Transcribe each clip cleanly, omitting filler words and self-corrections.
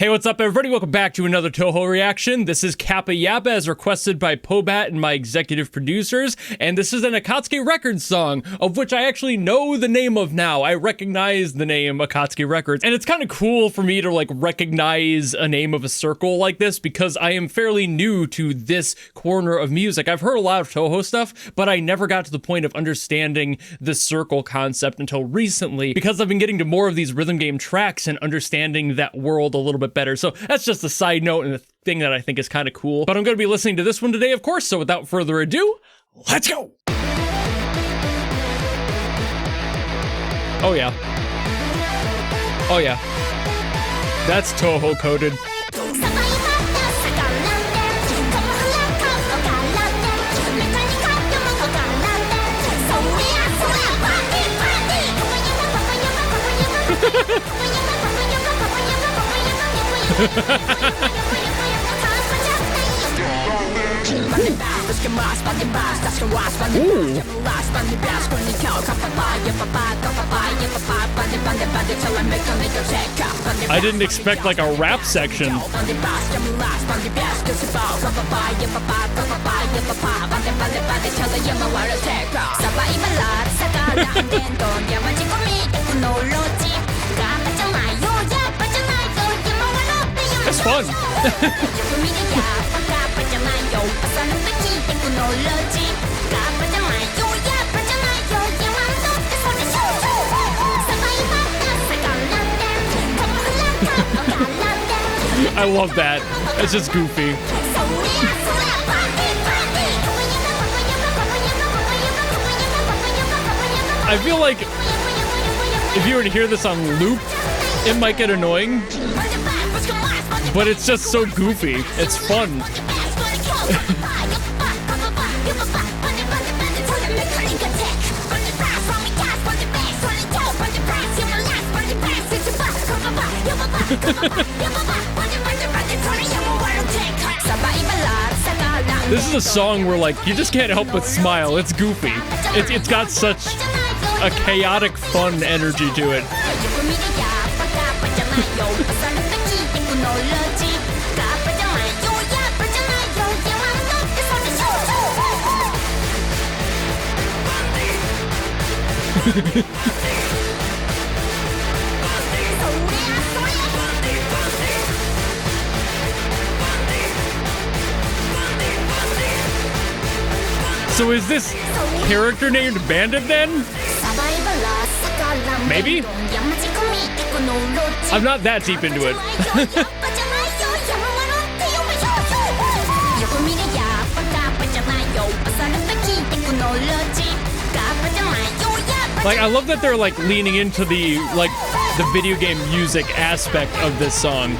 Hey, what's up, everybody? Welcome back to another Touhou reaction. This is KAPPAYAPPA, as requested by Pobat and my executive producers, and this is an Akatsuki Records song, of which I actually know the name of now. I recognize the name Akatsuki Records, and it's kind of cool for me to recognize a name of a circle like this, because I am fairly new to this corner of music. I've heard a lot of Touhou stuff, but I never got to the point of understanding the circle concept until recently, because I've been getting to more of these rhythm game tracks and understanding that world a little bit better. So that's just a side note and a thing that I think is kind of cool. But I'm going to be listening to this one today, of course, so without further ado, let's go! Oh yeah. Oh yeah. That's Touhou coded. Ooh. I didn't expect like a rap section. That's fun. I love that. It's just goofy. I feel like if you were to hear this on loop, it might get annoying. But it's just so goofy. It's fun. This is a song where you just can't help but smile. It's goofy. It's got such a chaotic fun energy to it. So is this character named Bandit then? Maybe? I'm not that deep into it. I love that they're leaning into the video game music aspect of this song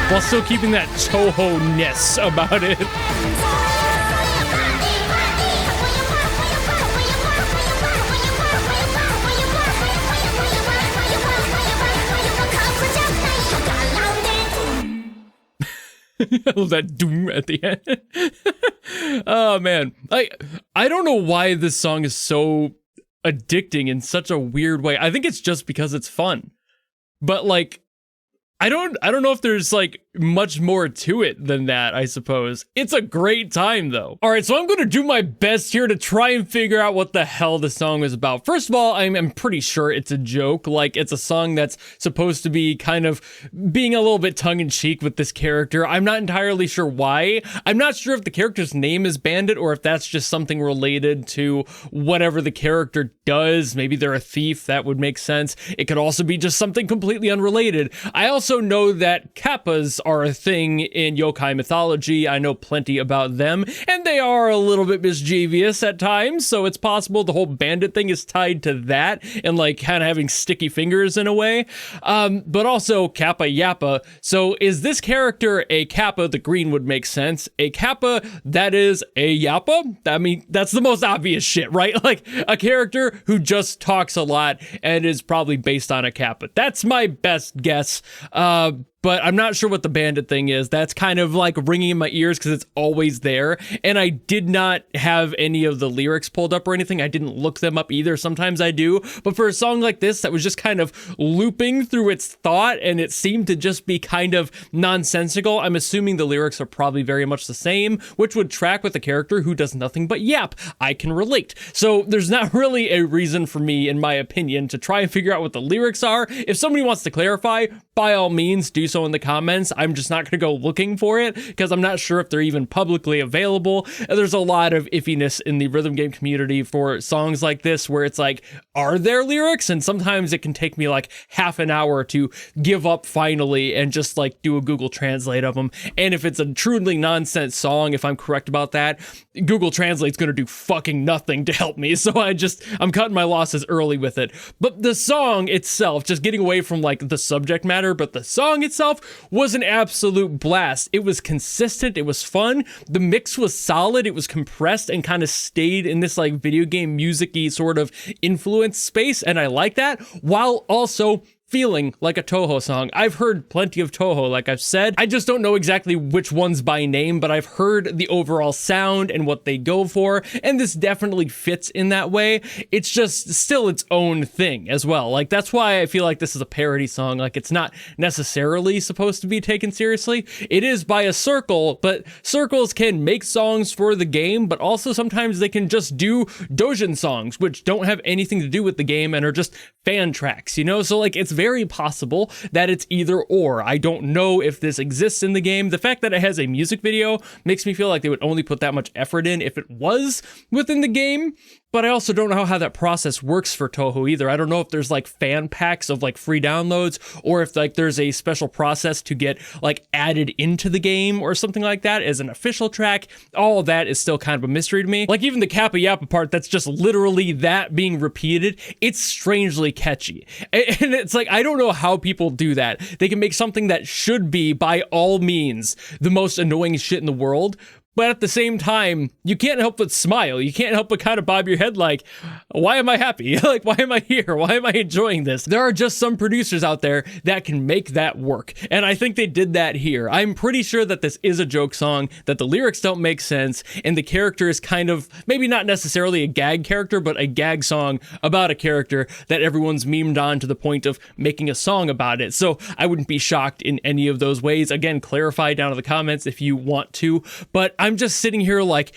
while still keeping that Touhou-ness about it. I love that doom at the end. Oh man, I don't know why this song is so addicting in such a weird way. I think it's just because it's fun, but I don't know if there's much more to it than that, I suppose. It's a great time though. All right, so I'm gonna do my best here to try and figure out what the hell the song is about. First of all, I'm pretty sure it's a joke. It's a song that's supposed to be kind of being a little bit tongue-in-cheek with this character. I'm not entirely sure why. I'm not sure if the character's name is Bandit or if that's just something related to whatever the character does. Maybe they're a thief, that would make sense. It could also be just something completely unrelated. I also know that kappas are a thing in yokai mythology. I know plenty about them, and they are a little bit mischievous at times, so it's possible the whole bandit thing is tied to that and kind of having sticky fingers in a way. But also KAPPAYAPPA. So is this character a kappa? The green would make sense. A kappa that is a yappa? I mean, that's the most obvious shit, right? A character who just talks a lot and is probably based on a kappa. That's my best guess. but I'm not sure what the bandit thing is. That's kind of like ringing in my ears because it's always there. And I did not have any of the lyrics pulled up or anything. I didn't look them up either. Sometimes I do. But for a song like this that was just kind of looping through its thought and it seemed to just be kind of nonsensical, I'm assuming the lyrics are probably very much the same, which would track with a character who does nothing but yap. I can relate. So there's not really a reason for me, in my opinion, to try and figure out what the lyrics are. If somebody wants to clarify, by all means, do so in the comments. I'm just not going to go looking for it because I'm not sure if they're even publicly available. There's a lot of iffiness in the rhythm game community for songs like this where it's like, are there lyrics? And sometimes it can take me like half an hour to give up finally and just like do a Google Translate of them. And if it's a truly nonsense song, if I'm correct about that, Google Translate's going to do fucking nothing to help me. So I'm cutting my losses early with it. But the song itself, just getting away from like the subject matter, but the song itself was an absolute blast. It was consistent. It was fun. The mix was solid. It was compressed and kind of stayed in this like video game music-y sort of influence space. And I like that, while also feeling like a Touhou song. I've heard plenty of Touhou, like I've said. I just don't know exactly which ones by name, but I've heard the overall sound and what they go for, and this definitely fits in that way. It's just still its own thing as well. Like, that's why I feel like this is a parody song. Like, it's not necessarily supposed to be taken seriously. It is by a circle, but circles can make songs for the game, but also sometimes they can just do doujin songs, which don't have anything to do with the game and are just fan tracks, you know? So, like, it's very possible that it's either or. I don't know if this exists in the game. The fact that it has a music video makes me feel like they would only put that much effort in if it was within the game. But I also don't know how that process works for Touhou either. I don't know if there's like fan packs of like free downloads, or if like there's a special process to get like added into the game or something like that as an official track. All of that is still kind of a mystery to me. Like even the KAPPAYAPPA part that's just literally that being repeated, it's strangely catchy. And it's like, I don't know how people do that. They can make something that should be by all means the most annoying shit in the world, but at the same time, you can't help but smile. You can't help but kind of bob your head like, why am I happy? Like, why am I here? Why am I enjoying this? There are just some producers out there that can make that work. And I think they did that here. I'm pretty sure that this is a joke song, that the lyrics don't make sense, and the character is kind of, maybe not necessarily a gag character, but a gag song about a character that everyone's memed on to the point of making a song about it. So I wouldn't be shocked in any of those ways. Again, clarify down in the comments if you want to. But I'm just sitting here like,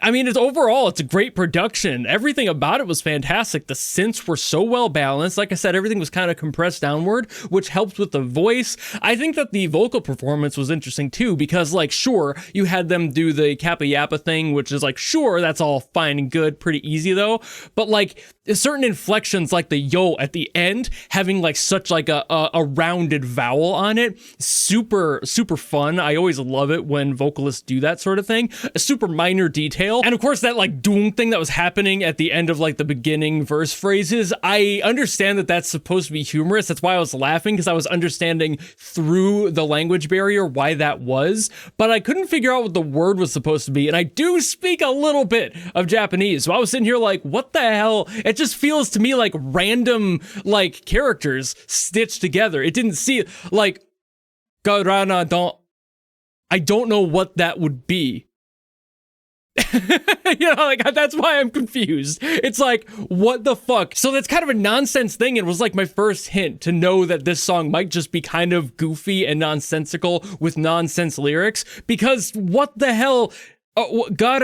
I mean, it's a great production. Everything about it was fantastic. The synths were so well balanced. Like I said, everything was kind of compressed downward, which helped with the voice. I think that the vocal performance was interesting too, because like, sure, you had them do the KAPPAYAPPA thing, which is like, sure, that's all fine and good, pretty easy though. But like certain inflections, like the yo at the end, having like such like a rounded vowel on it, super, super fun. I always love it when vocalists do that sort of thing. A super minor detail. And of course, that like doom thing that was happening at the end of like the beginning verse phrases, I understand that that's supposed to be humorous. That's why I was laughing, because I was understanding through the language barrier why that was, but I couldn't figure out what the word was supposed to be. And I do speak a little bit of Japanese, so I was sitting here like, what the hell? It just feels to me like random like characters stitched together. It didn't see like Garana don't. I don't know what that would be. You know, like, that's why I'm confused. It's like, what the fuck? So that's kind of a nonsense thing. It was like my first hint to know that this song might just be kind of goofy and nonsensical with nonsense lyrics, because what the hell? God,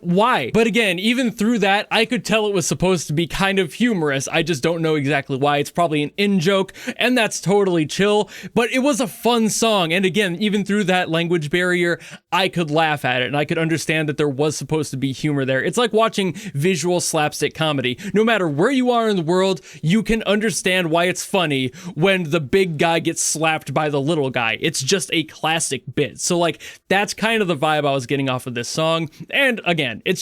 why? But again, even through that, I could tell it was supposed to be kind of humorous. I just don't know exactly why. It's probably an in-joke, and that's totally chill, but it was a fun song. And again, even through that language barrier, I could laugh at it, and I could understand that there was supposed to be humor there. It's like watching visual slapstick comedy. No matter where you are in the world, you can understand why it's funny when the big guy gets slapped by the little guy. It's just a classic bit. So like, that's kind of the vibe I was getting off of this this song. And again, it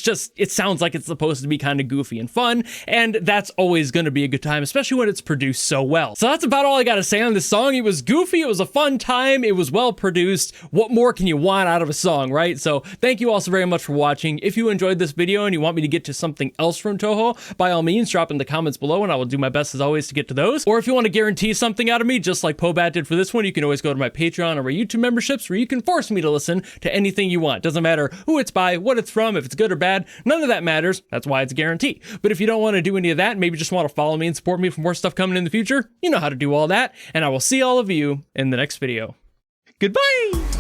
sounds like it's supposed to be kind of goofy and fun, and that's always going to be a good time, especially when it's produced so well. So that's about all I got to say on this song. It was goofy, it was a fun time, it was well produced. What more can you want out of a song, right? So thank you all so very much for watching. If you enjoyed this video and you want me to get to something else from Touhou, by all means, drop in the comments below and I will do my best as always to get to those. Or if you want to guarantee something out of me, just like Pobat did for this one, you can always go to my Patreon or my YouTube memberships where you can force me to listen to anything you want. Doesn't matter who it's by, what it's from, if it's good or bad, none of that matters. That's why it's a guarantee. But if you don't want to do any of that, maybe just want to follow me and support me for more stuff coming in the future, you know how to do all that. And I will see all of you in the next video. Goodbye!